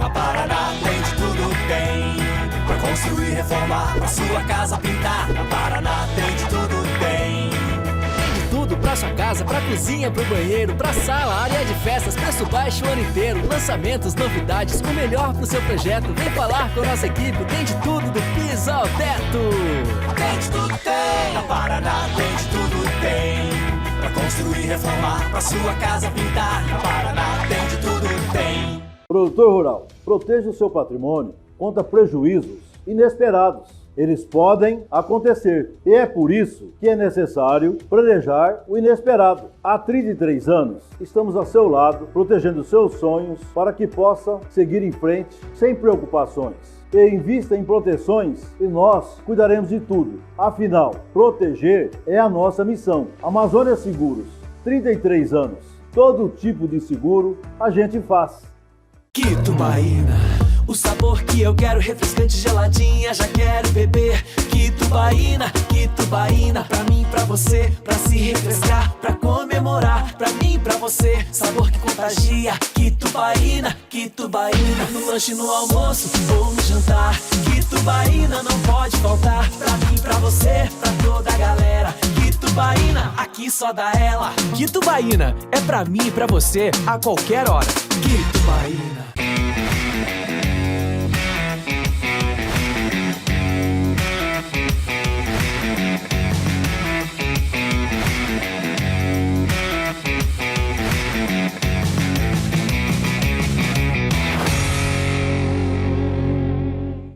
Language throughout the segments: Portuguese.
Na Paraná tem de tudo, tem. Pra construir, reformar, pra sua casa pintar. Na Paraná tem de tudo, tem. Tudo pra sua casa, pra cozinha, pro banheiro, pra sala, área de festas, preço baixo o ano inteiro. Lançamentos, novidades, o melhor pro seu projeto. Vem falar com a nossa equipe, tem de tudo do piso ao teto. Tem de tudo, tem. Na Paraná tem de tudo, tem. Pra construir, reformar, pra sua casa pintar. Na Paraná tem de tudo, tem. Produtor rural, proteja o seu patrimônio contra prejuízos inesperados. Eles podem acontecer e é por isso que é necessário planejar o inesperado. Há 33 anos, estamos ao seu lado, protegendo seus sonhos para que possa seguir em frente sem preocupações. E invista em proteções e nós cuidaremos de tudo. Afinal, proteger é a nossa missão. Amazônia Seguros, 33 anos. Todo tipo de seguro a gente faz. Quitubaína, o sabor que eu quero, refrescante, geladinha, já quero beber. Quitubaína, Quitubaína, pra mim, pra você, pra se refrescar, pra comemorar, pra mim, pra você, sabor que contagia. Quitubaína, Quitubaína, no lanche, no almoço ou no jantar. Quitubaína não pode faltar, pra mim, pra você, pra toda a galera. Quitubaína, aqui só dá ela. Quitubaína é pra mim e pra você a qualquer hora. Quitubaína.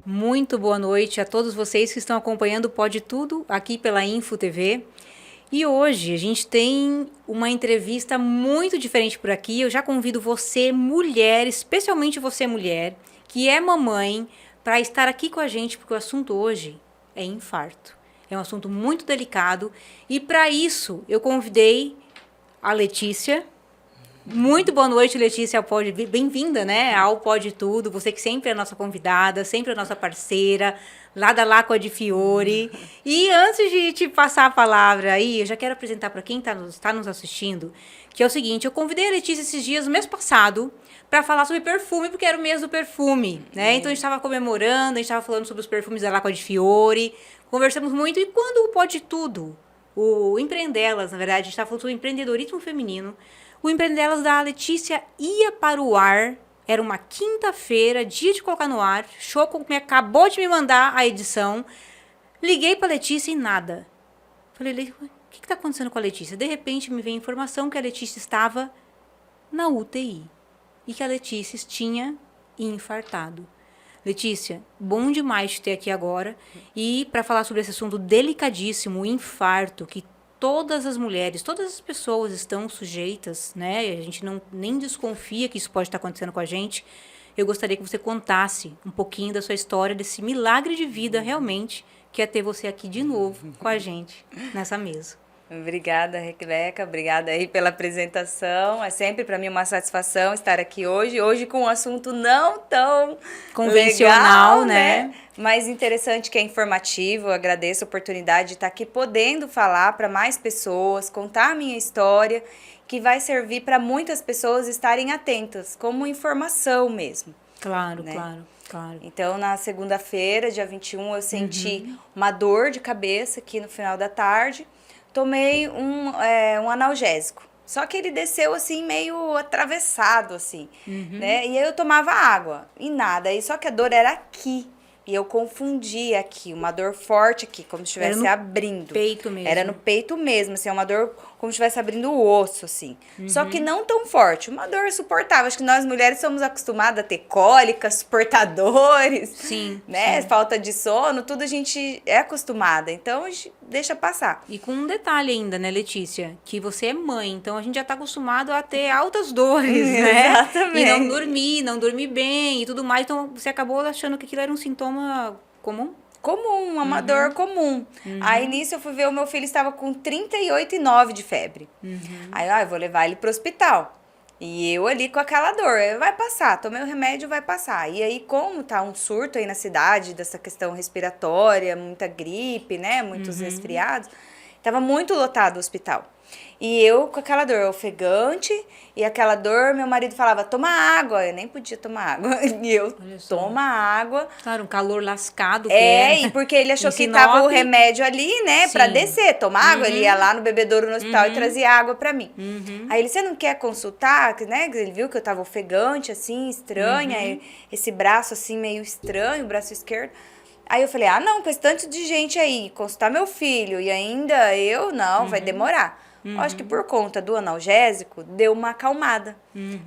Muito boa noite a todos vocês que estão acompanhando o Pode Tudo aqui pela Info TV. E hoje a gente tem uma entrevista muito diferente por aqui. Eu já convido você, mulher, especialmente você, mulher, que é mamãe, para estar aqui com a gente, porque o assunto hoje é infarto. É um assunto muito delicado e para isso eu convidei a Letícia. Muito boa noite, Letícia. Bem-vinda, né, ao Pode Tudo. Você que sempre é a nossa convidada, sempre a nossa parceira, lado a lado com a de Fiore. E antes de te passar a palavra aí, eu já quero apresentar para quem está nos assistindo, que é o seguinte, eu convidei a Letícia esses dias, no mês passado, para falar sobre perfume, porque era o mês do perfume, né? Então a gente estava comemorando, a gente estava falando sobre os perfumes da lá com a de Fiore, conversamos muito, e quando o Pode Tudo, o Empreendelas, na verdade, a gente estava falando sobre empreendedorismo feminino, o Empreendelas da Letícia ia para o ar, era uma quinta-feira, dia de colocar no ar, Choco acabou de me mandar a edição, liguei para a Letícia e nada. Falei, o que está acontecendo com a Letícia? De repente me veio a informação que a Letícia estava na UTI e que a Letícia tinha infartado. Letícia, bom demais te ter aqui agora e para falar sobre esse assunto delicadíssimo, o infarto, que todas as mulheres, todas as pessoas estão sujeitas, né? A gente nem desconfia que isso pode estar acontecendo com a gente. Eu gostaria que você contasse um pouquinho da sua história, desse milagre de vida realmente, que é ter você aqui de novo com a gente nessa mesa. Obrigada, Rebeca. Obrigada aí pela apresentação. É sempre para mim uma satisfação estar aqui hoje com um assunto não tão convencional, legal, né? Mas interessante, que é informativo. Eu agradeço a oportunidade de estar aqui podendo falar para mais pessoas, contar a minha história, que vai servir para muitas pessoas estarem atentas, como informação mesmo. Claro, né? Claro. Então, na segunda-feira, dia 21, eu senti uma dor de cabeça aqui no final da tarde. Tomei um analgésico. Só que ele desceu, assim, meio atravessado, assim, né? E aí eu tomava água e nada. E só que a dor era aqui. E eu confundi aqui, uma dor forte aqui, como se estivesse abrindo. Peito mesmo. Era no peito mesmo, assim, uma dor como se estivesse abrindo o osso, assim. Só que não tão forte, uma dor suportável. Acho que nós mulheres somos acostumadas a ter cólicas, suportadores, sim, né? sim. Falta de sono, tudo a gente é acostumada. Então, a gente deixa passar. E com um detalhe ainda, né, Letícia? Que você é mãe, então a gente já tá acostumado a ter altas dores, né? Exatamente. E não dormir bem e tudo mais. Então, você acabou achando que aquilo era um sintoma comum? Comum, uma dor comum. Aí, nisso, eu fui ver, o meu filho estava com 38,9 de febre. Aí, eu vou levar ele pro hospital. E eu ali com aquela dor, vai passar, tomei o remédio, vai passar. E aí, como tá um surto aí na cidade, dessa questão respiratória, muita gripe, né, muitos resfriados, tava muito lotado o hospital. E eu com aquela dor ofegante, e aquela dor, meu marido falava, toma água. Eu nem podia tomar água. E eu, toma água. Claro, um calor lascado. E porque ele achou que tava o remédio ali, né, pra descer, tomar água. Ele ia lá no bebedouro no hospital e trazia água pra mim. Aí ele, você não quer consultar? Né? Ele viu que eu tava ofegante, assim, estranha, esse braço, assim, meio estranho, o braço esquerdo. Aí eu falei, não, com esse tanto de gente aí, consultar meu filho, e ainda eu, não, vai demorar. Acho que por conta do analgésico, deu uma acalmada.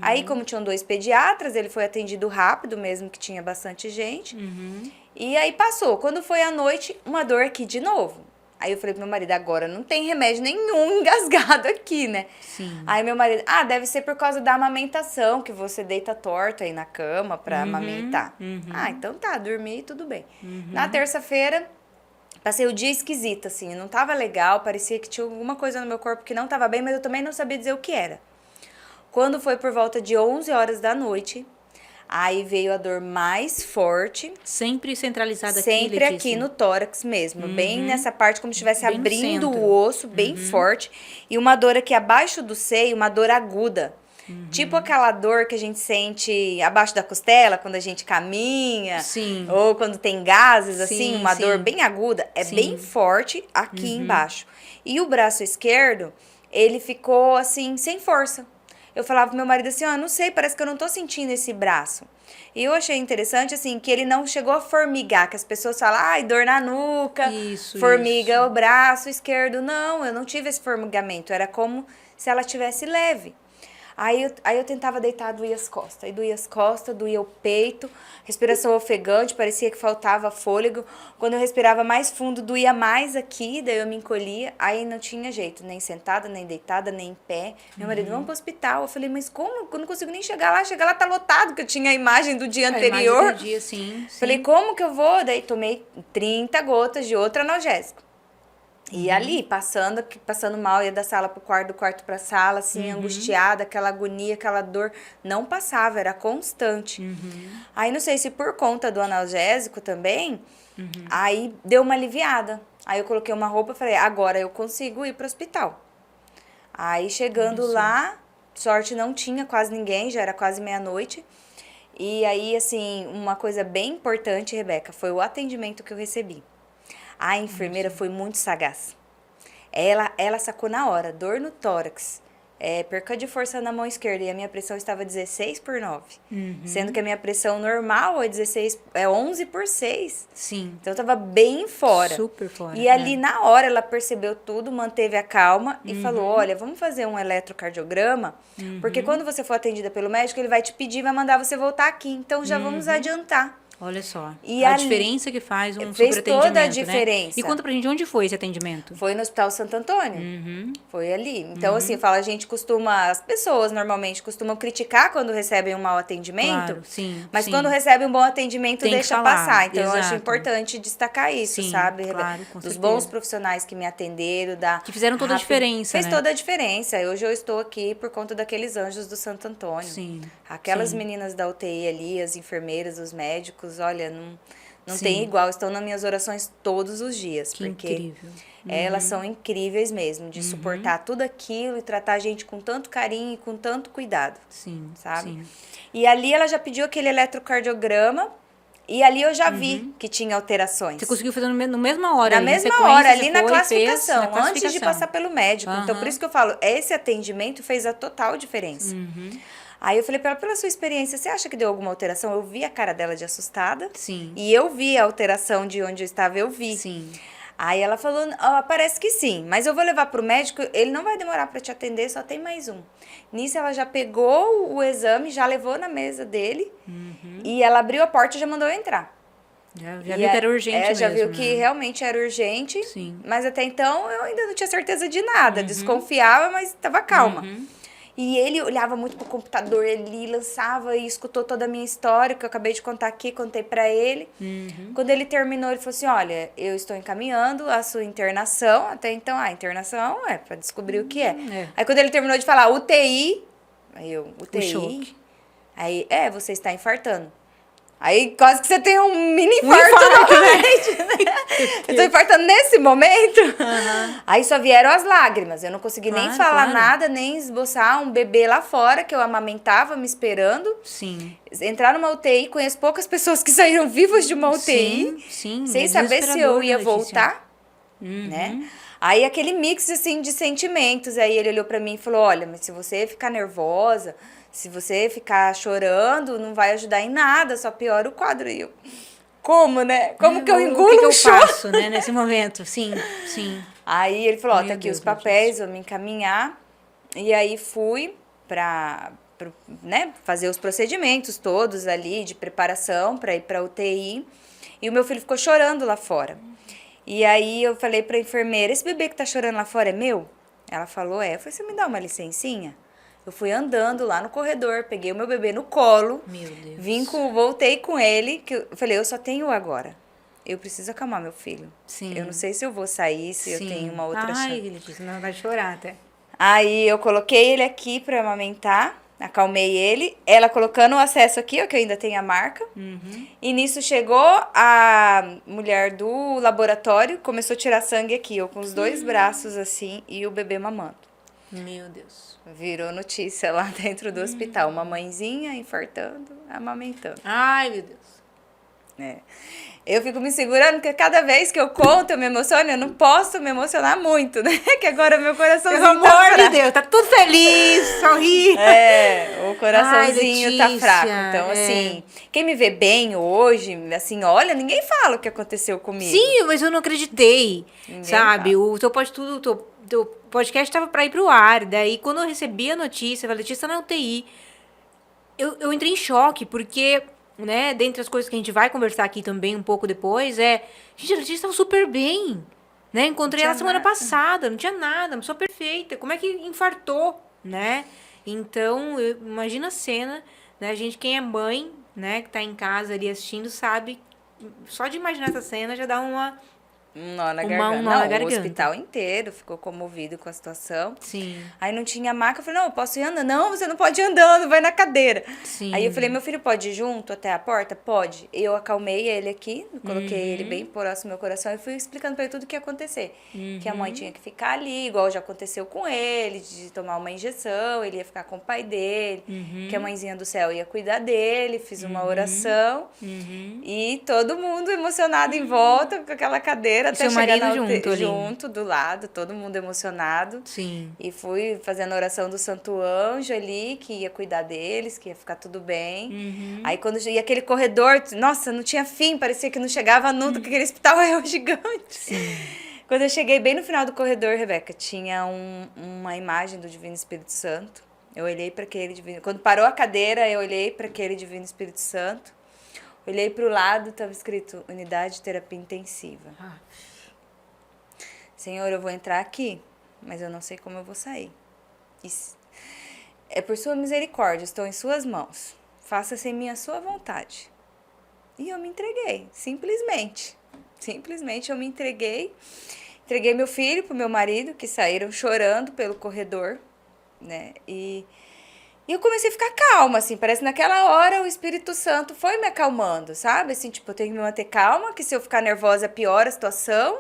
Aí, como tinham 2 pediatras, ele foi atendido rápido, mesmo que tinha bastante gente. E aí passou. Quando foi à noite, uma dor aqui de novo. Aí eu falei pro meu marido, agora não tem remédio nenhum engasgado aqui, né? Sim. Aí meu marido, deve ser por causa da amamentação, que você deita torto aí na cama pra amamentar. Então tá, dormi, tudo bem. Na terça-feira, passei o dia esquisita, assim, não tava legal, parecia que tinha alguma coisa no meu corpo que não tava bem, mas eu também não sabia dizer o que era. Quando foi por volta de 11 horas da noite, aí veio a dor mais forte. Sempre centralizada aqui, Sempre Letícia? aqui no tórax mesmo, bem nessa parte, como se estivesse Bem no abrindo centro. o osso, bem forte. E uma dor aqui abaixo do seio, uma dor aguda. Tipo aquela dor que a gente sente abaixo da costela, quando a gente caminha. Sim. Ou quando tem gases, Sim, assim, uma sim. dor bem aguda. É Sim. bem forte aqui embaixo. E o braço esquerdo, ele ficou, assim, sem força. Eu falava pro meu marido assim, não sei, parece que eu não tô sentindo esse braço. E eu achei interessante, assim, que ele não chegou a formigar, que as pessoas falam, dor na nuca, formiga o braço esquerdo. Não, eu não tive esse formigamento, era como se ela tivesse leve. Aí eu tentava deitar, doía as costas. Aí doía as costas, doía o peito, respiração ofegante, parecia que faltava fôlego. Quando eu respirava mais fundo, doía mais aqui, daí eu me encolhia. Aí não tinha jeito, nem sentada, nem deitada, nem em pé. Meu marido, vamos pro hospital. Eu falei, mas como? Eu não consigo nem chegar lá. Chegar lá tá lotado, que eu tinha a imagem do dia anterior. Dia, sim. Falei, como que eu vou? Daí tomei 30 gotas de outro analgésico. E ali, passando mal, ia da sala pro quarto, do quarto pra sala, assim, angustiada, aquela agonia, aquela dor, não passava, era constante. Aí, não sei se por conta do analgésico também, aí deu uma aliviada. Aí eu coloquei uma roupa e falei, agora eu consigo ir pro hospital. Aí, chegando lá, sorte não tinha quase ninguém, já era quase meia-noite. E aí, assim, uma coisa bem importante, Rebeca, foi o atendimento que eu recebi. A enfermeira foi muito sagaz. Ela sacou na hora, dor no tórax, perca de força na mão esquerda, e a minha pressão estava 16/9. Sendo que a minha pressão normal é 11/6. Sim. Então, eu estava bem fora. Super fora. E ali, na hora, ela percebeu tudo, manteve a calma e falou, olha, vamos fazer um eletrocardiograma, porque quando você for atendida pelo médico, ele vai te pedir, vai mandar você voltar aqui. Então, já vamos adiantar. Olha só, E a ali, diferença que faz um fez superatendimento, toda a diferença. Né? E conta pra gente, onde foi esse atendimento? Foi no Hospital Santo Antônio. Foi ali. Então, assim, as pessoas normalmente costumam criticar quando recebem um mau atendimento. Claro, sim. Mas quando recebem um bom atendimento, tem deixa falar, passar. Então, exato. eu acho importante destacar isso, sim, sabe? Claro, com Dos certeza. bons profissionais que me atenderam. Que fizeram toda a diferença, Fez né? toda a diferença. Hoje eu estou aqui por conta daqueles anjos do Santo Antônio. Sim. Aquelas sim. meninas da UTI ali, as enfermeiras, os médicos, olha, não tem igual, estão nas minhas orações todos os dias. Que porque incrível. elas são incríveis mesmo, de suportar tudo aquilo e tratar a gente com tanto carinho e com tanto cuidado. Sim, sabe? sim. E ali ela já pediu aquele eletrocardiograma e ali eu já vi que tinha alterações. Você conseguiu fazer na mesma hora? Na ali, mesma sequência, hora, ali você na foi, classificação, fez, na antes de passar pelo médico. Então, por isso que eu falo, esse atendimento fez a total diferença. Aí eu falei pra ela, pela sua experiência, você acha que deu alguma alteração? Eu vi a cara dela de assustada. Sim. E eu vi a alteração de onde eu estava, eu vi. Sim. Aí ela falou, parece que sim, mas eu vou levar pro médico, ele não vai demorar para te atender, só tem mais um. Nisso ela já pegou o exame, já levou na mesa dele, e ela abriu a porta e já mandou eu entrar. Já viu que era urgente mesmo. Já viu que realmente era urgente, Sim. mas até então eu ainda não tinha certeza de nada, desconfiava, mas estava calma. E ele olhava muito pro computador, ele lançava e escutou toda a minha história, que eu acabei de contar aqui, contei pra ele. Quando ele terminou, ele falou assim, olha, eu estou encaminhando a sua internação, até então, a internação é pra descobrir o que é. Aí quando ele terminou de falar UTI, aí eu, UTI, choque. aí, você está infartando. Aí quase que você tem um mini infarto novamente, né? Eu tô infartando nesse momento. Aí só vieram as lágrimas. Eu não consegui nem falar nada, nem esboçar um bebê lá fora, que eu amamentava, me esperando. Sim. Entrar numa UTI, conheço poucas pessoas que saíram vivas de uma UTI. Sim. Sem saber se eu ia voltar, né? Aí aquele mix, assim, de sentimentos. Aí ele olhou pra mim e falou, olha, mas se você ficar nervosa... Se você ficar chorando, não vai ajudar em nada, só piora o quadro. E eu, como, né? Como que eu engulo um choro? O que eu faço, né, nesse momento? Sim. Aí ele falou, ó, tá aqui os papéis, vou me encaminhar. E aí fui pra né, fazer os procedimentos todos ali de preparação pra ir pra UTI. E o meu filho ficou chorando lá fora. E aí eu falei pra enfermeira, esse bebê que tá chorando lá fora é meu? Ela falou, é. Eu falei, você me dá uma licencinha? Eu fui andando lá no corredor, peguei o meu bebê no colo, Meu Deus. voltei com ele, que eu falei, eu só tenho agora. Eu preciso acalmar meu filho. Sim. Eu não sei se eu vou sair, se eu tenho uma outra chance. Letícia, não vai chorar até. Aí eu coloquei ele aqui pra amamentar, acalmei ele, ela colocando o acesso aqui, ó, que eu ainda tenho a marca. E nisso chegou a mulher do laboratório, começou a tirar sangue aqui, eu com os dois braços assim, e o bebê mamando. Meu Deus. Virou notícia lá dentro do hospital. Uma mãezinha infartando, amamentando. Ai, meu Deus. É. Eu fico me segurando, porque cada vez que eu conto, eu me emociono. Eu não posso me emocionar muito, né? Que agora meu coraçãozinho Pelo amor de Deus, tá tudo feliz, sorri. O coraçãozinho tá fraco. Então, assim, quem me vê bem hoje, assim, olha, ninguém fala o que aconteceu comigo. Sim, mas eu não acreditei, Ninguém sabe? fala. O teu teu podcast estava para ir pro ar. Daí, quando eu recebi a notícia, eu falei, Letícia tá na UTI. Eu entrei em choque, porque, né, dentre as coisas que a gente vai conversar aqui também um pouco depois, gente, a Letícia estava super bem, né? Encontrei ela semana passada, não tinha nada, uma pessoa perfeita. Como é que infartou, né? Então, imagina a cena, né? A gente, quem é mãe, né, que tá em casa ali assistindo, sabe, só de imaginar essa cena já dá Um nó na um garganta. nó na Não, garganta. o hospital inteiro ficou comovido com a situação. Sim. Aí não tinha maca, eu falei, não, eu posso ir andando. Não, você não pode ir andando, vai na cadeira. Sim. Aí eu falei, meu filho pode ir junto até a porta? Pode. Eu acalmei ele aqui, coloquei ele bem próximo ao meu coração e fui explicando pra ele tudo o que ia acontecer. Que a mãe tinha que ficar ali, igual já aconteceu com ele, de tomar uma injeção, ele ia ficar com o pai dele, que a mãezinha do céu ia cuidar dele, fiz uma oração. E todo mundo emocionado em volta, com aquela cadeira, até seu chegar marido junto, do lado, todo mundo emocionado. Sim. E fui fazendo a oração do Santo Anjo ali, que ia cuidar deles, que ia ficar tudo bem. Aí quando ia aquele corredor, nossa, não tinha fim, parecia que não chegava nunca, que aquele hospital é gigante. Sim. Quando eu cheguei bem no final do corredor, Rebeca, tinha uma imagem do Divino Espírito Santo. Eu olhei para aquele Divino... Quando parou a cadeira, eu olhei para aquele Divino Espírito Santo. Olhei para o lado, estava escrito Unidade de Terapia Intensiva. Senhor, eu vou entrar aqui, mas eu não sei como eu vou sair. É por sua misericórdia, estou em suas mãos. Faça-se em mim a sua vontade. E eu me entreguei, simplesmente. Simplesmente eu me entreguei. Entreguei meu filho pro meu marido, que saíram chorando pelo corredor, né? E eu comecei a ficar calma, assim, parece que naquela hora o Espírito Santo foi me acalmando, sabe? Assim, tipo, eu tenho que me manter calma, que se eu ficar nervosa piora a situação.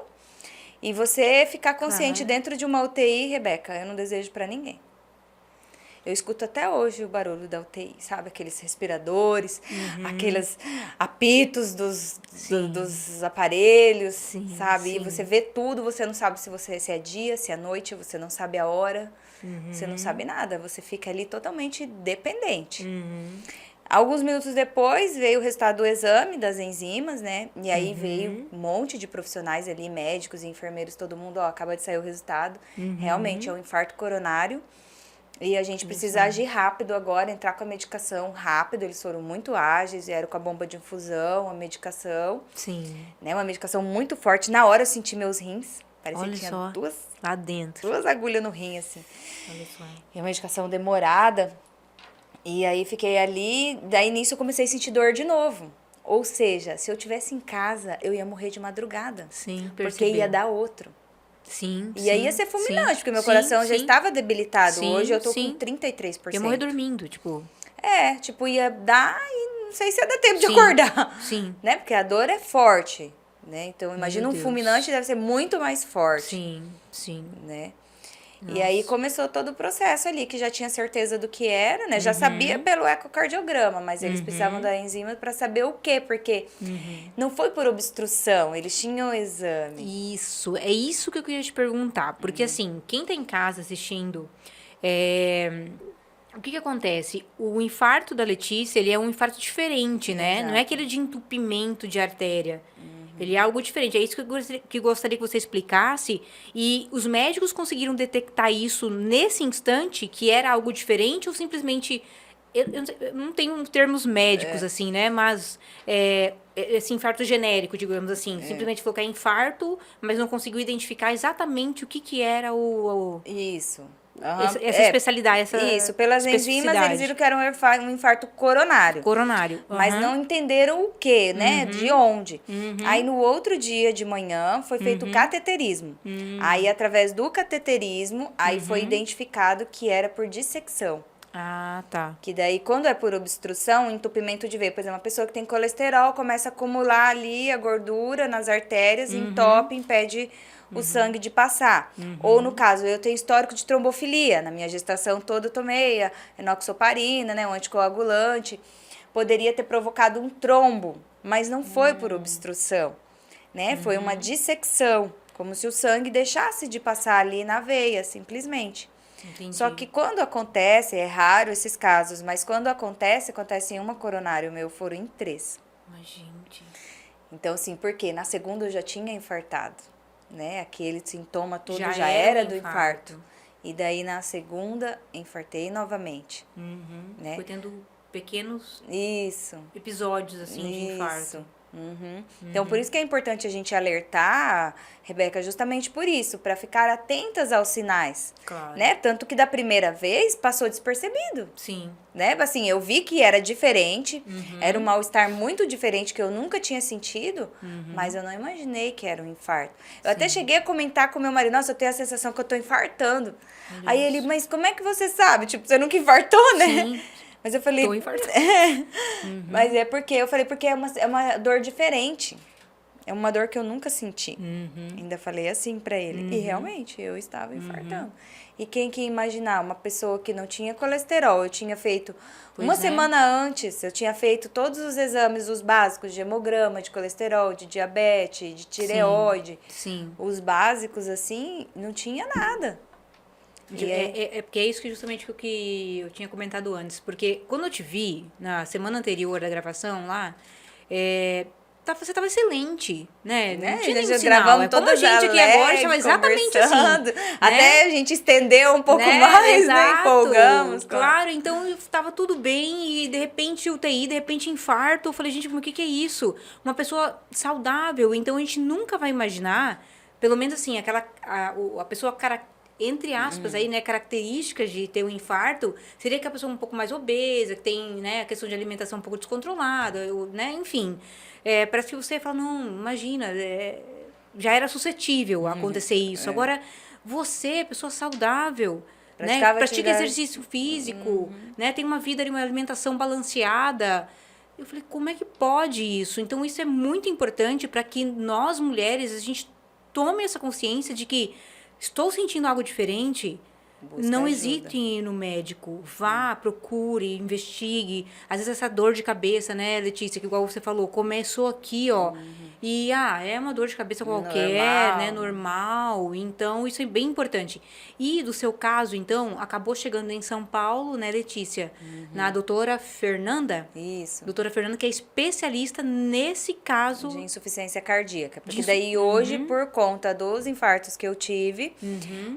E você ficar consciente dentro de uma UTI, Rebeca, eu não desejo pra ninguém. Eu escuto até hoje o barulho da UTI, sabe? Aqueles respiradores, aqueles apitos dos aparelhos, sabe? E você vê tudo, você não sabe se é dia, se é noite, você não sabe a hora, você não sabe nada. Você fica ali totalmente dependente. Alguns minutos depois veio o resultado do exame das enzimas, né? E aí veio um monte de profissionais ali, médicos e enfermeiros, todo mundo, ó, acaba de sair o resultado. Realmente é um infarto coronário. E a gente precisa agir rápido agora, entrar com a medicação rápido. Eles foram muito ágeis, vieram com a bomba de infusão, a medicação. Sim. Né? Uma medicação muito forte. Na hora eu senti meus rins. Parecia Olha que tinha só, lá dentro. duas agulhas no rim, assim. Olha só. E uma medicação demorada. E aí fiquei ali, daí nisso eu comecei a sentir dor de novo. Ou seja, se eu tivesse em casa, eu ia morrer de madrugada. Sim, porque percebeu. ia dar outro. Sim, E aí ia ser fulminante, porque meu coração já estava debilitado. Hoje eu tô com 33%. Ia morrer dormindo, tipo... Tipo, ia dar e não sei se ia dar tempo de Sim, acordar. sim. Né? Porque a dor é forte, né? Então, imagina um Deus. fulminante deve ser muito mais forte, Sim, sim. né? E Nossa. aí começou todo o processo ali, que já tinha certeza do que era, né? Uhum. Já sabia pelo ecocardiograma, mas eles precisavam da enzima para saber o quê, porque não foi por obstrução, eles tinham o exame. Isso, é isso que eu queria te perguntar. Porque, assim, quem tá em casa assistindo, o que acontece? O infarto da Letícia, ele é um infarto diferente, né? Exato. Não é aquele de entupimento de artéria. Ele é algo diferente. É isso que eu gostaria que você explicasse. E os médicos conseguiram detectar isso nesse instante, que era algo diferente, ou simplesmente... Eu não tenho termos médicos, assim, né? Mas esse infarto genérico, digamos assim. Simplesmente falou que é infarto, mas não conseguiu identificar exatamente o que era Isso. essa especialidade, essa Isso, pelas enzimas especificidade. eles viram que era um infarto coronário. Coronário. Mas Aham. não entenderam o que, né? De onde. Aí no outro dia de manhã foi feito o cateterismo. Aí através do cateterismo, aí foi identificado que era por dissecção. Ah, tá. Que daí, quando é por obstrução, entupimento de veia, por exemplo, uma pessoa que tem colesterol começa a acumular ali a gordura nas artérias, entope, impede o sangue de passar. Ou no caso, eu tenho histórico de trombofilia, na minha gestação toda eu tomei a enoxaparina, né, um anticoagulante, poderia ter provocado um trombo, mas não foi por obstrução, né, foi uma dissecção, como se o sangue deixasse de passar ali na veia, simplesmente. Entendi. Só que quando acontece, é raro esses casos, mas quando acontece em uma coronária, o meu foram em 3. Mas, gente... Então, assim, porque na segunda eu já tinha infartado, né? Aquele sintoma todo Já já era era um do infarto. infarto. E daí na segunda, infartei novamente, né? Foi tendo pequenos Isso. episódios, assim, de infarto. Isso. Então, por isso que é importante a gente alertar, Rebeca, justamente por isso, para ficar atentas aos sinais, Claro. né? Tanto que da primeira vez passou despercebido, Sim. né? Assim, eu vi que era diferente, era um mal-estar muito diferente que eu nunca tinha sentido, mas eu não imaginei que era um infarto. Eu até cheguei a comentar com meu marido, nossa, eu tenho a sensação que eu tô infartando. Aí ele, mas como é que você sabe? Tipo, você nunca infartou, né? Sim. Mas eu falei... Tô infartando. Mas é porque, eu falei, porque é uma dor diferente. É uma dor que eu nunca senti. Ainda falei assim pra ele. E realmente, eu estava infartando. E quem que ia imaginar? Uma pessoa que não tinha colesterol. Eu tinha feito, uma semana antes, eu tinha feito todos os exames, os básicos, de hemograma, de colesterol, de diabetes, de tireoide. Sim. Os básicos, assim, não tinha nada. Porque é isso que justamente que eu tinha comentado antes. Porque quando eu te vi, na semana anterior da gravação lá, você tava excelente, né? Não tinha nenhum Já sinal. gravamos Como a todas gente aqui agora estava exatamente assim. conversando. Né? Até a gente estendeu um pouco Né? mais, né? Exato. Empolgamos. Claro, então estava tudo bem e de repente UTI, de repente infarto. Eu falei, gente, mas o que é isso? Uma pessoa saudável, então a gente nunca vai imaginar, pelo menos assim, a pessoa entre aspas, aí, né, características de ter um infarto, seria que a pessoa é um pouco mais obesa, que tem, né, a questão de alimentação um pouco descontrolada, né, enfim. Parece que você fala, não, imagina, já era suscetível a acontecer isso. Agora, você, pessoa saudável, né, pratica exercício físico, né, tem uma vida, uma alimentação balanceada. Eu falei, como é que pode isso? Então, isso é muito importante para que nós, mulheres, a gente tome essa consciência de que estou sentindo algo diferente, não hesite em ir no médico. Vá, procure, investigue. Às vezes essa dor de cabeça, né, Letícia, que igual você falou, começou aqui, ó. E, é uma dor de cabeça qualquer, né, normal. Então, isso é bem importante. E do seu caso, então, acabou chegando em São Paulo, né, Letícia? Na doutora Fernanda? Isso. Doutora Fernanda, que é especialista nesse caso... de insuficiência cardíaca. Porque daí hoje, por conta dos infartos que eu tive,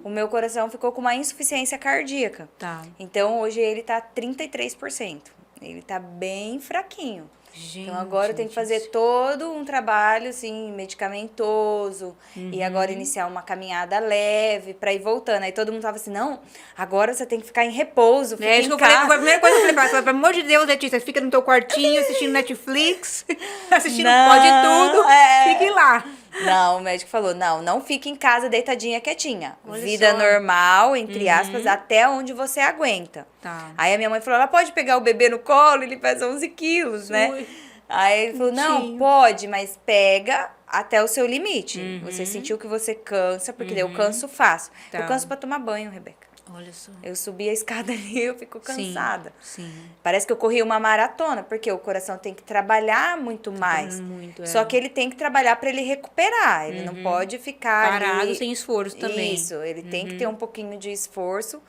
o meu coração ficou com uma insuficiência cardíaca. Tá. Então, hoje ele tá 33%. Ele tá bem fraquinho. Gente, Então agora eu tenho que fazer todo um trabalho assim medicamentoso e agora iniciar uma caminhada leve pra ir voltando. Aí todo mundo tava assim, não, agora você tem que ficar em repouso, fica Isso que em eu falei, casa. a primeira coisa que eu falei pra ela, pelo amor de Deus, Letícia, fica no teu quartinho assistindo Netflix, assistindo Pode Tudo, fique lá. Não, o médico falou, não fique em casa deitadinha quietinha. Olha Vida só. normal, entre aspas, até onde você aguenta. Tá. Aí a minha mãe falou, ela pode pegar o bebê no colo, ele pesa 11 quilos, né? Ui. Aí ele falou, não, Bonitinho. pode, mas pega até o seu limite. Você sentiu que você cansa, porque daí eu canso fácil. Tá. Eu canso pra tomar banho, Rebeca. Olha só. Eu subi a escada ali, eu fico cansada. Sim. Parece que eu corri uma maratona, porque o coração tem que trabalhar muito mais. Muito, é. Só que ele tem que trabalhar para ele recuperar. Ele não pode ficar Parado ali... sem esforço também. Isso, ele tem que ter um pouquinho de esforço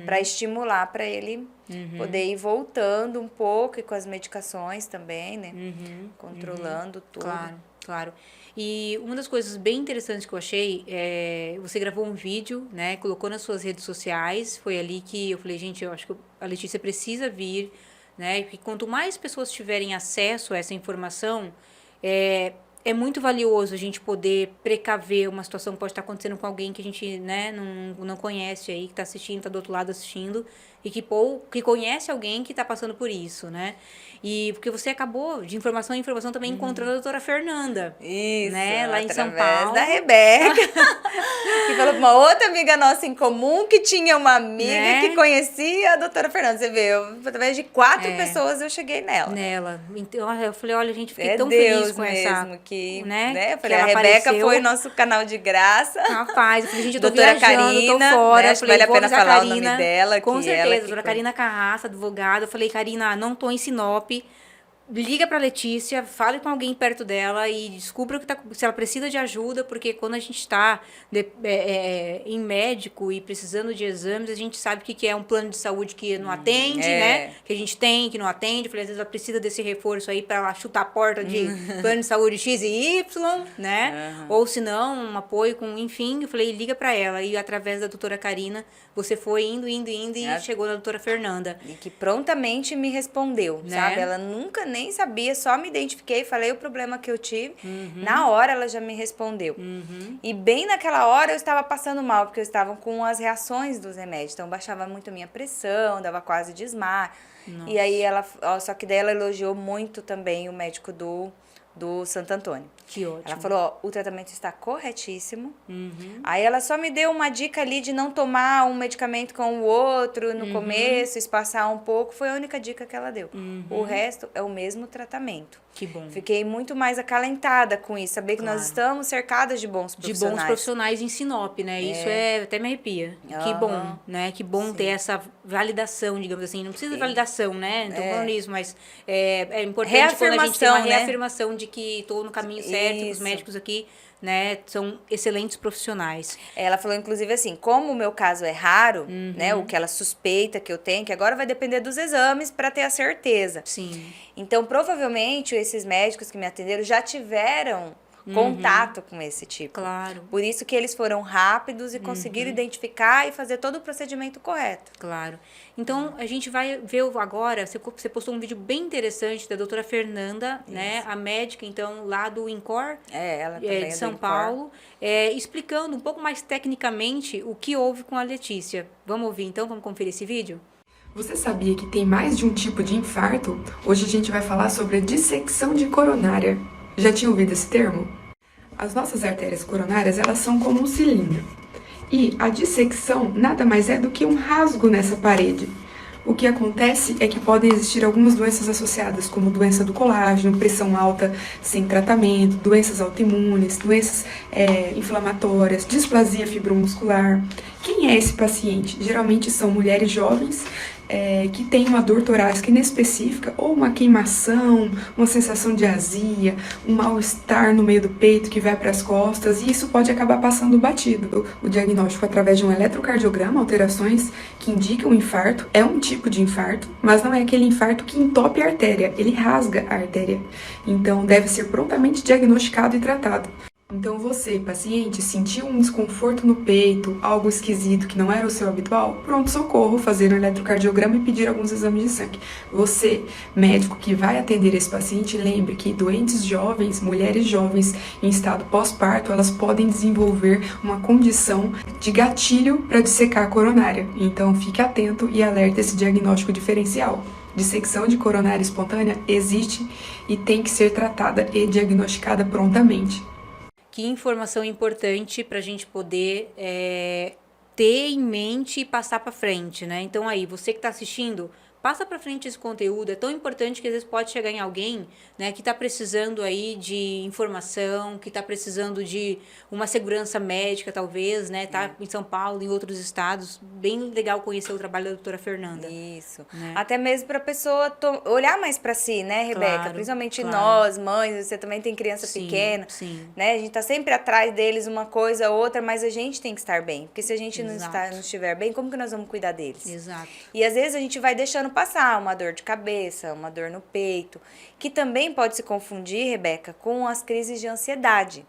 para estimular, para ele poder ir voltando um pouco e com as medicações também, né? Controlando tudo. Claro. E uma das coisas bem interessantes que eu achei você gravou um vídeo, né? Colocou nas suas redes sociais. Foi ali que eu falei, gente, eu acho que a Letícia precisa vir, né? Porque quanto mais pessoas tiverem acesso a essa informação, é muito valioso a gente poder precaver uma situação que pode estar acontecendo com alguém que a gente, né, não conhece aí, que está assistindo, está do outro lado assistindo, e que conhece alguém que está passando por isso, né? E porque você acabou, de informação em informação, também encontrando a doutora Fernanda. Isso, né? Lá em São através Paulo. da Rebeca. Que falou pra uma outra amiga nossa em comum que tinha uma amiga Né? que conhecia a doutora Fernanda. Você vê, através de 4 pessoas eu cheguei nela. Então, eu falei, olha, gente, fiquei É tão Deus feliz com mesmo essa... que, né? Eu falei, que a ela Rebeca apareceu. foi nosso canal de graça. Rapaz, eu falei, gente, eu tô Doutora viajando, Karina, tô fora. né? Eu Acho que falei, vale a vou pena avisar falar o Karina. nome dela, Com que ela certeza, que doutora foi. Karina Carraça, advogada. Eu falei, Karina, não tô em Sinop. Liga pra Letícia, fale com alguém perto dela e descubra se ela precisa de ajuda, porque quando a gente está em médico e precisando de exames, a gente sabe o que é um plano de saúde que não atende, né? Que a gente tem, que não atende. Eu falei, às vezes ela precisa desse reforço aí para ela chutar a porta de plano de saúde X e Y, né? Ou se não, um apoio com, enfim. Eu falei, liga pra ela. E através da doutora Karina, você foi indo e chegou na doutora Fernanda. E que prontamente me respondeu, Né? sabe? Ela nunca nem sabia, só me identifiquei, falei o problema que eu tive. Na hora ela já me respondeu. E bem naquela hora eu estava passando mal, porque eu estava com as reações dos remédios. Então baixava muito a minha pressão, dava quase desmaio. E aí só que daí ela elogiou muito também o médico do Santo Antônio. Que ótimo. Ela falou, ó, o tratamento está corretíssimo. Aí ela só me deu uma dica ali de não tomar um medicamento com o outro no começo, espaçar um pouco. Foi a única dica que ela deu. O resto é o mesmo tratamento. Que bom. Fiquei muito mais acalentada com isso. Saber que nós estamos cercadas de bons profissionais. De bons profissionais em Sinop, né? Isso até me arrepia. Que bom, né? Que bom ter essa validação, digamos assim. Não precisa de validação, né? Não tô falando isso, mas é importante quando a gente tem uma Reafirmação, né? reafirmação de que estou no caminho certo, que os Isso. médicos aqui, né, são excelentes profissionais. Ela falou, inclusive, assim, como o meu caso é raro, né? O que ela suspeita que eu tenho, que agora vai depender dos exames para ter a certeza. Sim. Então, provavelmente, esses médicos que me atenderam já tiveram contato com esse tipo. Claro. Por isso que eles foram rápidos e conseguiram identificar e fazer todo o procedimento correto. Claro. Então, a gente vai ver agora, você postou um vídeo bem interessante da doutora Fernanda, né? A médica, então, lá do INCOR, Ela também de São Paulo, explicando um pouco mais tecnicamente o que houve com a Letícia. Vamos ouvir, então? Vamos conferir esse vídeo? Você sabia que tem mais de um tipo de infarto? Hoje a gente vai falar sobre a dissecção de coronária. Já tinha ouvido esse termo? As nossas artérias coronárias, elas são como um cilindro. E a dissecção nada mais é do que um rasgo nessa parede. O que acontece é que podem existir algumas doenças associadas, como doença do colágeno, pressão alta sem tratamento, doenças autoimunes, doenças inflamatórias, displasia fibromuscular. Quem é esse paciente? Geralmente são mulheres jovens que têm uma dor torácica inespecífica, ou uma queimação, uma sensação de azia, um mal-estar no meio do peito que vai para as costas, e isso pode acabar passando batido. O diagnóstico através de um eletrocardiograma, alterações que indicam infarto, é um tipo de infarto, mas não é aquele infarto que entope a artéria, ele rasga a artéria. Então deve ser prontamente diagnosticado e tratado. Então você, paciente, sentiu um desconforto no peito, algo esquisito que não era o seu habitual? Pronto-socorro, fazer um eletrocardiograma e pedir alguns exames de sangue. Você, médico que vai atender esse paciente, lembre que doentes jovens, mulheres jovens em estado pós-parto, elas podem desenvolver uma condição de gatilho para dissecar a coronária. Então fique atento e alerta esse diagnóstico diferencial. Dissecção de coronária espontânea existe e tem que ser tratada e diagnosticada prontamente. Que informação importante para a gente poder ter em mente e passar para frente, né? Então aí, você que está assistindo, passa para frente esse conteúdo. É tão importante que às vezes pode chegar em alguém, né, que está precisando aí de informação, que está precisando de uma segurança médica, talvez, né? Tá em São Paulo, em outros estados. Bem legal conhecer o trabalho da doutora Fernanda. Isso. Né? Até mesmo para a pessoa olhar mais para si, né, Rebeca? Claro, Principalmente claro. nós, mães, você também tem criança pequena, Sim. né? A gente tá sempre atrás deles, uma coisa ou outra, mas a gente tem que estar bem. Porque se a gente não estiver bem, como que nós vamos cuidar deles? Exato. E às vezes a gente vai deixando passar uma dor de cabeça, uma dor no peito, que também pode se confundir, Rebeca, com as crises de ansiedade.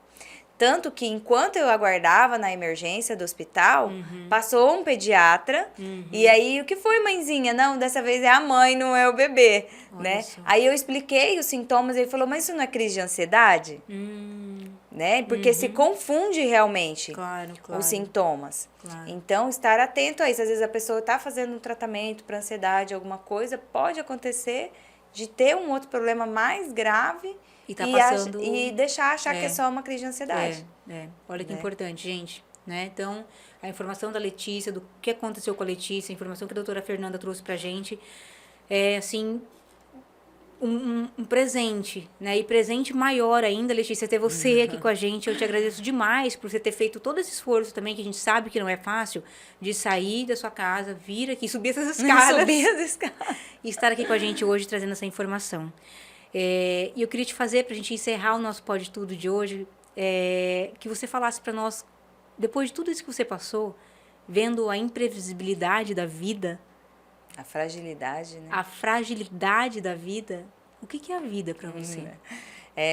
Tanto que enquanto eu aguardava na emergência do hospital, passou um pediatra, e aí, o que foi, mãezinha? Não, dessa vez é a mãe, não é o bebê, né? Só. Aí eu expliquei os sintomas, ele falou, mas isso não é crise de ansiedade? Né? Porque se confunde realmente Claro. os sintomas. Claro. Então, estar atento a isso. Às vezes a pessoa está fazendo um tratamento para ansiedade, alguma coisa, pode acontecer de ter um outro problema mais grave E tá passando... e deixar achar que é só uma crise de ansiedade. Olha que Né? importante, gente. Né? Então, a informação da Letícia, do que aconteceu com a Letícia, a informação que a doutora Fernanda trouxe pra gente, é, assim, um presente, né? E presente maior ainda, Letícia, ter você aqui com a gente. Eu te agradeço demais por você ter feito todo esse esforço também, que a gente sabe que não é fácil, de sair da sua casa, vir aqui, subir essas escadas. Subir as escadas. E estar aqui com a gente hoje, trazendo essa informação. E eu queria te fazer, pra gente encerrar o nosso Pode Tudo de hoje, que você falasse pra nós, depois de tudo isso que você passou, vendo a imprevisibilidade da vida, A fragilidade, né? a fragilidade da vida, o que é a vida pra você?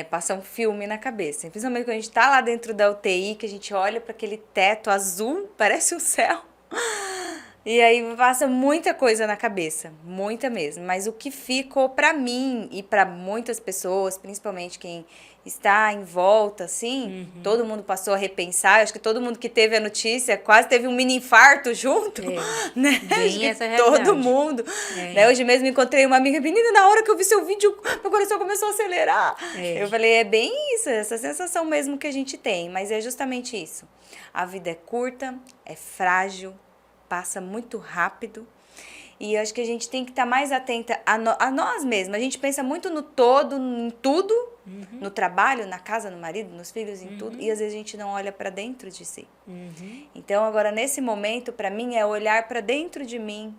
Passa um filme na cabeça. Principalmente quando a gente tá lá dentro da UTI, que a gente olha para aquele teto azul, parece um céu. E aí passa muita coisa na cabeça, muita mesmo. Mas o que ficou para mim e para muitas pessoas, principalmente quem está em volta, assim, todo mundo passou a repensar. Acho que todo mundo que teve a notícia quase teve um mini infarto junto, né? Bem essa realidade. Todo mundo. Né? Hoje mesmo encontrei uma amiga, menina, na hora que eu vi seu vídeo, meu coração começou a acelerar. Eu falei, é bem isso, essa sensação mesmo que a gente tem. Mas é justamente isso. A vida é curta, é frágil, passa muito rápido, e acho que a gente tem que estar mais atenta a nós mesmos. A gente pensa muito no todo, em tudo, no trabalho, na casa, no marido, nos filhos, em tudo, e às vezes a gente não olha para dentro de si. Então agora nesse momento, para mim, é olhar para dentro de mim,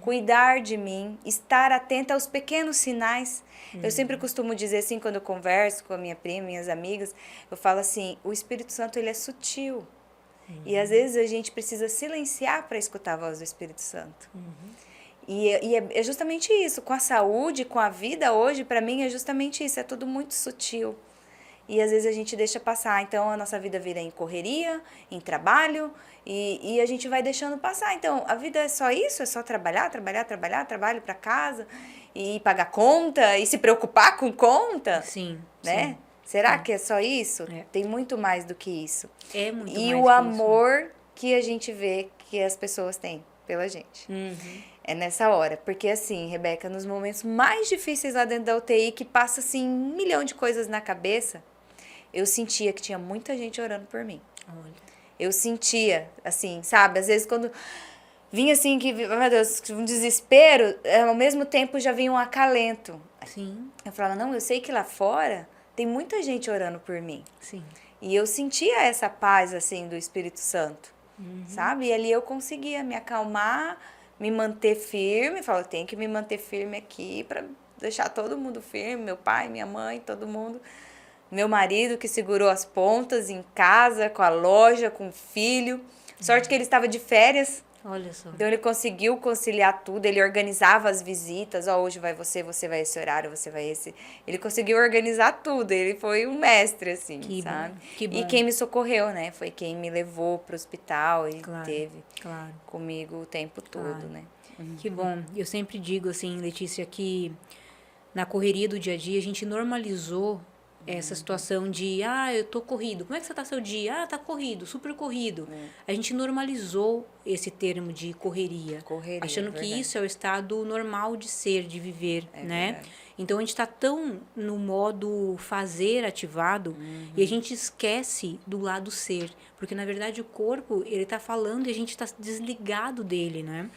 cuidar de mim, estar atenta aos pequenos sinais. Eu sempre costumo dizer assim, quando eu converso com a minha prima, minhas amigas, eu falo assim, o Espírito Santo, ele é sutil. E às vezes a gente precisa silenciar para escutar a voz do Espírito Santo. E é justamente isso. Com a saúde, com a vida hoje, para mim é justamente isso. É tudo muito sutil. E às vezes a gente deixa passar. Então a nossa vida vira em correria, em trabalho, e a gente vai deixando passar. Então a vida é só isso? É só trabalhar, trabalho para casa, e pagar conta, e se preocupar com conta? Sim, né? sim. Será que é só isso? Tem muito mais do que isso. É muito mais E que o isso. amor que a gente vê que as pessoas têm pela gente. É nessa hora. Porque assim, Rebeca, nos momentos mais difíceis lá dentro da UTI, que passa assim 1 milhão de coisas na cabeça, eu sentia que tinha muita gente orando por mim. Olha. Eu sentia, assim, sabe? Às vezes quando vinha assim, que, meu Deus, um desespero, ao mesmo tempo já vinha um acalento. Sim, Eu falava, não, eu sei que lá fora tem muita gente orando por mim. sim. E eu sentia essa paz, assim, do Espírito Santo, sabe? E ali eu conseguia me acalmar, me manter firme. Falei, eu tenho que me manter firme aqui para deixar todo mundo firme, meu pai, minha mãe, todo mundo. Meu marido que segurou as pontas em casa, com a loja, com o filho. Sorte que ele estava de férias, Olha só. Então ele conseguiu conciliar tudo, ele organizava as visitas, hoje vai você vai esse horário, você vai esse. Ele conseguiu organizar tudo, ele foi um mestre, assim, sabe? Que bom. E quem me socorreu, né? Foi quem me levou pro hospital e Claro, teve claro. comigo o tempo todo, né? Que bom. Eu sempre digo assim, Letícia, que na correria do dia a dia a gente normalizou essa situação de, eu tô corrido. Como é que você tá seu dia? Tá corrido, super corrido. A gente normalizou esse termo de correria. Achando que verdade. isso é o estado normal de ser, de viver, né? Verdade. Então a gente tá tão no modo fazer ativado e a gente esquece do lado ser. Porque na verdade o corpo, ele tá falando e a gente tá desligado dele, né?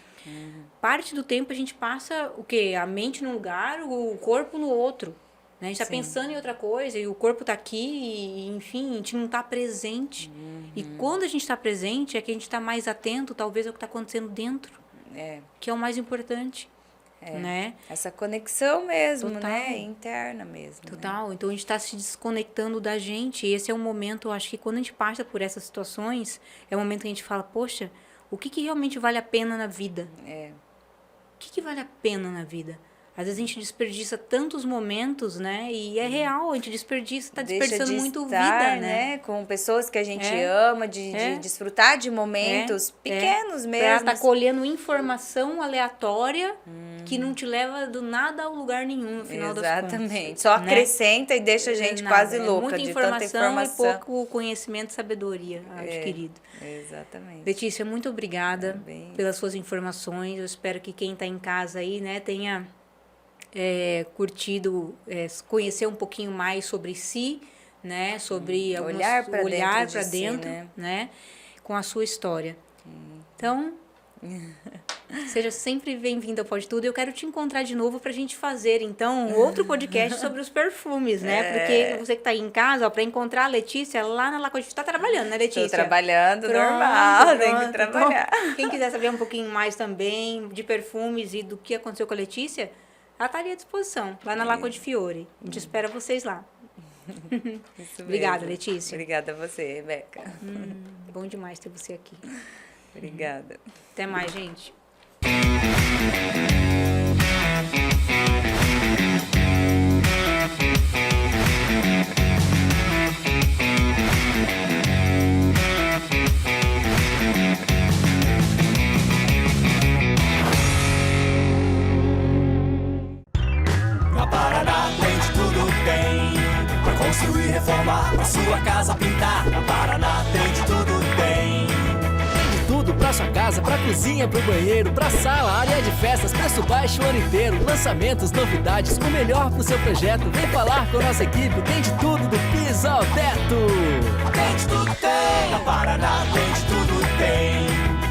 Parte do tempo a gente passa o quê? A mente num lugar, o corpo no outro. Né? A gente está pensando em outra coisa e o corpo está aqui e, enfim, a gente não está presente. E quando a gente está presente é que a gente está mais atento, talvez, ao que está acontecendo dentro. Que é o mais importante. Né? Essa conexão mesmo, Total. né? Interna mesmo. Total. Né? Então a gente está se desconectando da gente. E esse é um momento, eu acho que quando a gente passa por essas situações, é o momento que a gente fala, poxa, o que realmente vale a pena na vida? O que vale a pena na vida? Às vezes a gente desperdiça tantos momentos, né? E é real, a gente desperdiça, tá desperdiçando muito vida, né? Com pessoas que a gente ama, de desfrutar de momentos pequenos mesmo. Pra tá colhendo informação aleatória que não te leva do nada ao lugar nenhum, no final das contas. Exatamente. Só acrescenta e deixa a gente quase louca de tanta informação. E pouco conhecimento e sabedoria, adquirido. Exatamente. Letícia, muito obrigada pelas suas informações. Eu espero que quem tá em casa aí, né, tenha curtido conhecer um pouquinho mais sobre si, né, sobre olhar para dentro, né, com a sua história. Então, seja sempre bem-vindo ao Pode Tudo. Eu quero te encontrar de novo pra gente fazer, então, outro podcast sobre os perfumes, né? Porque você que tá aí em casa, para encontrar a Letícia lá na La Codifício, tá trabalhando, né, Letícia? Tô trabalhando, normal, tem que trabalhar. Então, quem quiser saber um pouquinho mais também de perfumes e do que aconteceu com a Letícia, ela estaria à disposição, lá na La Codifiore. A gente espera vocês lá. Obrigada, Letícia. Obrigada a você, Rebeca. Bom demais ter você aqui. Obrigada. Até mais, gente. Na Paraná tem de tudo, tem pra construir, reformar, pra sua casa pintar. Na Paraná tem de tudo, tem. Tudo pra sua casa, pra cozinha, pro banheiro, pra sala, área de festas, preço baixo o ano inteiro. Lançamentos, novidades, o melhor pro seu projeto. Vem falar com a nossa equipe, tem de tudo do piso ao teto. Tem de tudo, tem. Na Paraná tem de tudo, tem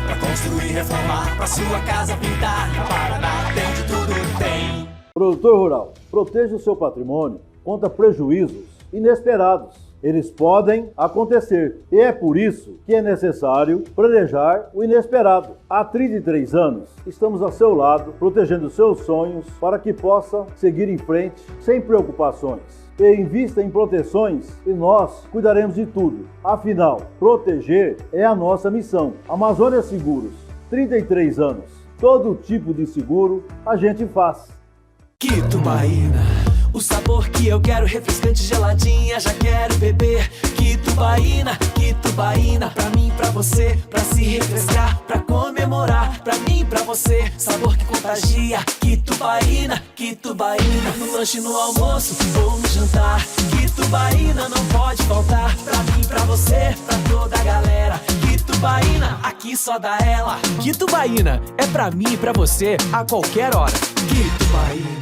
pra construir, reformar, pra sua casa pintar. Na Paraná tem de tudo, tem. Produtor rural, proteja o seu patrimônio contra prejuízos inesperados. Eles podem acontecer e é por isso que é necessário planejar o inesperado. Há 33 anos, estamos ao seu lado, protegendo seus sonhos para que possa seguir em frente sem preocupações. E invista em proteções e nós cuidaremos de tudo. Afinal, proteger é a nossa missão. Amazônia Seguros, 33 anos. Todo tipo de seguro a gente faz. Quitubaína, o sabor que eu quero, refrescante, geladinha, já quero beber. Quitubaína, Quitubaína, pra mim, pra você, pra se refrescar, pra comemorar, pra mim, pra você, sabor que contagia. Quitubaína, Quitubaína, no lanche, no almoço ou no jantar. Quitubaína não pode faltar, pra mim, pra você, pra toda a galera. Quitubaína, aqui só dá ela. Quitubaína é pra mim e pra você a qualquer hora. Quitubaína.